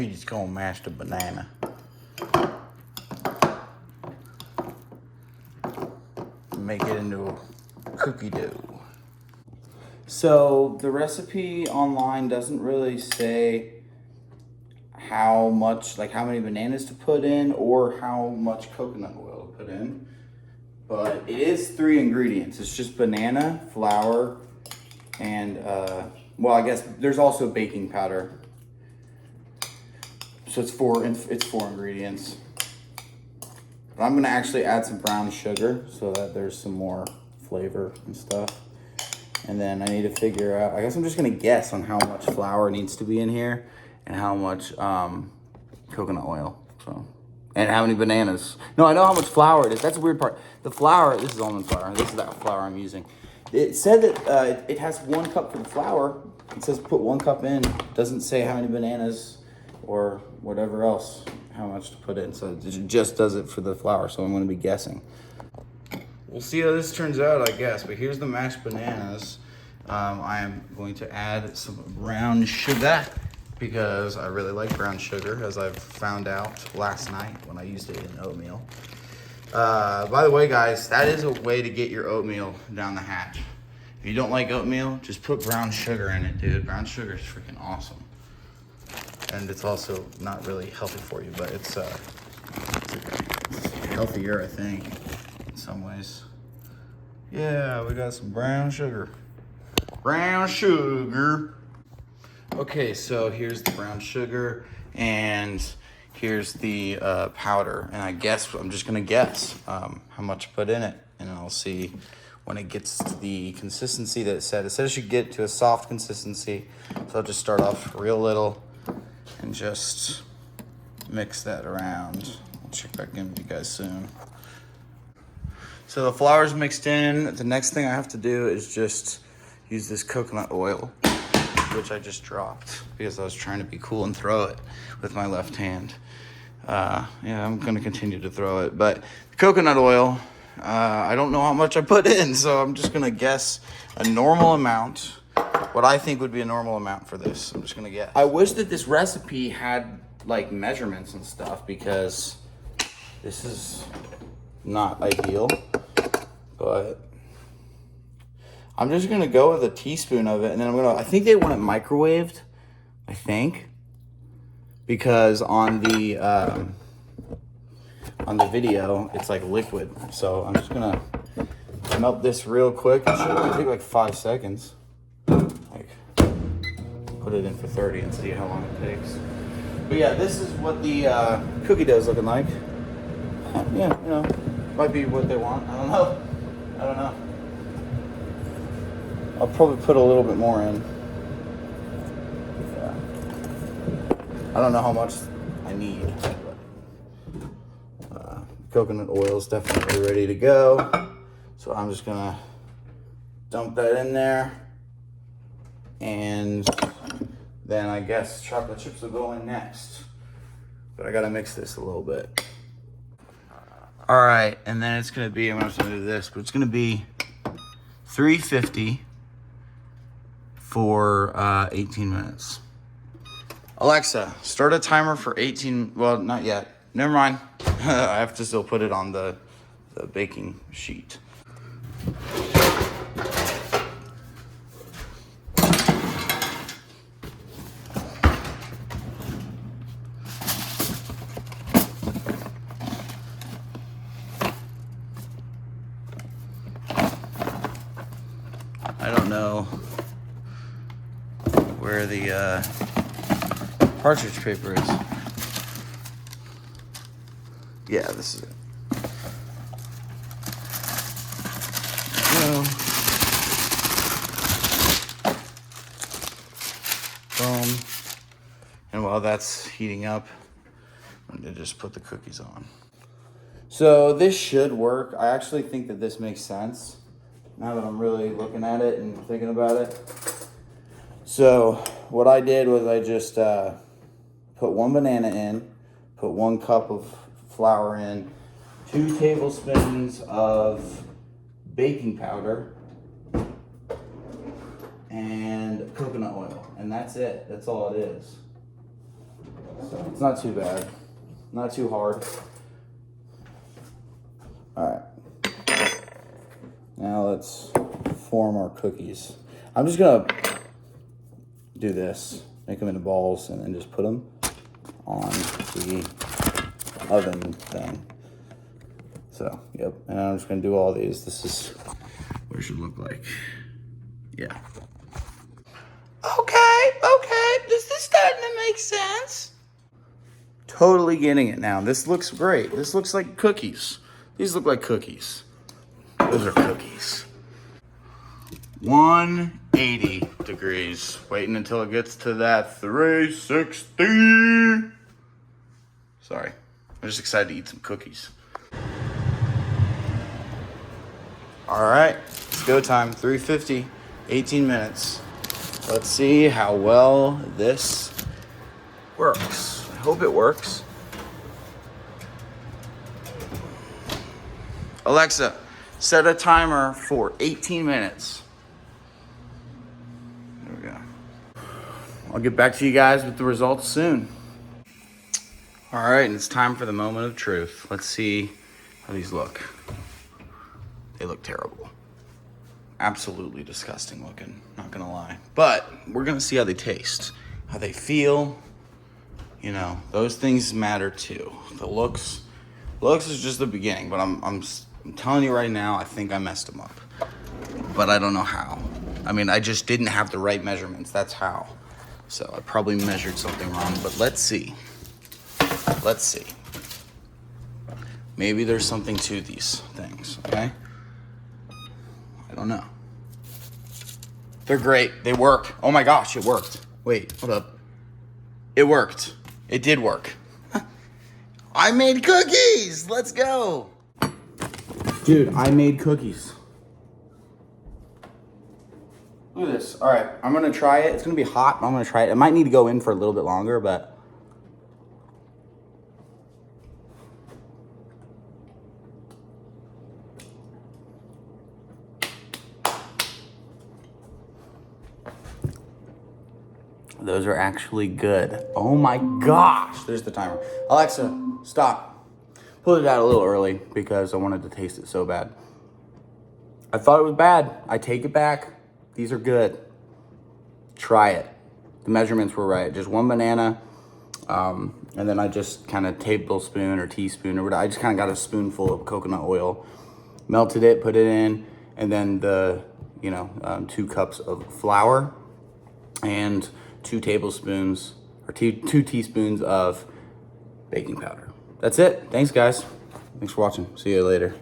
We just gonna mash the banana. Make it into a cookie dough. So the recipe online doesn't really say how much, like how many bananas to put in or how much coconut oil to put in. But it is 3 ingredients. It's just banana, flour, and well, I guess there's also baking powder. So it's 4 ingredients. But I'm gonna actually add some brown sugar so that there's some more flavor and stuff. And then I need to figure out, I guess I'm just gonna guess on how much flour needs to be in here and how much coconut oil, so. And how many bananas. No, I know how much flour it is. That's the weird part. The flour, this is almond flour. This is that flour I'm using. It said that it has 1 cup for the flour. It says put 1 cup in. It doesn't say how many bananas or whatever else, how much to put in. So it just does it for the flour, so I'm gonna be guessing. We'll see how this turns out, I guess. But here's the mashed bananas. I am going to add some brown sugar because I really like brown sugar, as I've found out last night when I used it in oatmeal. By the way, guys, that is a way to get your oatmeal down the hatch. If you don't like oatmeal, just put brown sugar in it, dude. Brown sugar is freaking awesome. And it's also not really healthy for you, but it's healthier, I think, in some ways. Yeah, we got some brown sugar. Brown sugar. Okay, so here's the brown sugar, and here's the powder. And I guess, I'm just gonna guess how much to put in it, and I'll see when it gets to the consistency that it said. It said it should get to a soft consistency, so I'll just start off real little and just mix that around. I'll check back in with you guys soon. So the flour's mixed in. The next thing I have to do is just use this coconut oil, which I just dropped because I was trying to be cool and throw it with my left hand. Yeah, I'm gonna continue to throw it, but the coconut oil, I don't know how much I put in, so I'm just gonna guess a normal amount, what I think would be a normal amount for this. I'm just gonna guess. I wish that this recipe had like measurements and stuff, because this is not ideal, but I'm just gonna go with a teaspoon of it, and then I think they want it microwaved, I think, because on the video, it's like liquid. So I'm just gonna melt this real quick. It should only take like 5 seconds. Like, put it in for 30 and see how long it takes. But yeah, this is what the cookie dough is looking like. Yeah, you know, might be what they want. I don't know. I'll probably put a little bit more in. Yeah. I don't know how much I need, but coconut oil is definitely ready to go. So I'm just gonna dump that in there. And then I guess chocolate chips will go in next. But I gotta mix this a little bit. All right, and then it's gonna be, I'm gonna do this, but it's gonna be 350 for 18 minutes. Alexa, start a timer for 18, well, not yet. Never mind. I have to still put it on the baking sheet. I don't know where the partridge paper is. Yeah, this is it. Boom. And while that's heating up, I'm gonna just put the cookies on. So this should work. I actually think that this makes sense now that I'm really looking at it and thinking about it. So what I did was I just put 1 banana in, put 1 cup of flour in, 2 tablespoons of baking powder, and coconut oil, and that's it. That's all it is. So it's not too bad. Not too hard. All right. Now let's form our cookies. I'm just gonna do this, make them into balls, and then just put them on the oven thing. So, yep, and I'm just gonna do all these. This is what it should look like. Yeah. Okay, this is starting to make sense. Totally getting it now. This looks great. This looks like cookies. These look like cookies. Those are cookies. 180 degrees. Waiting until it gets to that 360. Sorry, I'm just excited to eat some cookies. All right, it's go time. 350, 18 minutes. Let's see how well this works. I hope it works. Alexa, set a timer for 18 minutes. There we go. I'll get back to you guys with the results soon. All right, and it's time for the moment of truth. Let's see how these look. They look terrible. Absolutely disgusting looking, not gonna lie. But we're gonna see how they taste, how they feel. You know, those things matter too. The looks is just the beginning, but I'm telling you right now, I think I messed them up. But I don't know how. I mean, I just didn't have the right measurements, that's how. So I probably measured something wrong, but let's see. Let's see. Maybe there's something to these things, okay? I don't know. They're great. They work. Oh my gosh, it worked. Wait, hold up. It worked. It did work. I made cookies. Let's go. Dude, I made cookies. Look at this. All right, I'm going to try it. It's going to be hot, but I'm going to try it. It might need to go in for a little bit longer, but... Those are actually good. Oh my gosh. There's the timer. Alexa, stop. Pulled it out a little early because I wanted to taste it so bad. I thought it was bad. I take it back. These are good. Try it. The measurements were right. Just one banana. And then I just kind of tablespoon or teaspoon or whatever. I just kind of got a spoonful of coconut oil, melted it, put it in, and then the, 2 cups of flour and 2 tablespoons or two teaspoons of baking powder. That's it. Thanks, guys. Thanks for watching. See you later.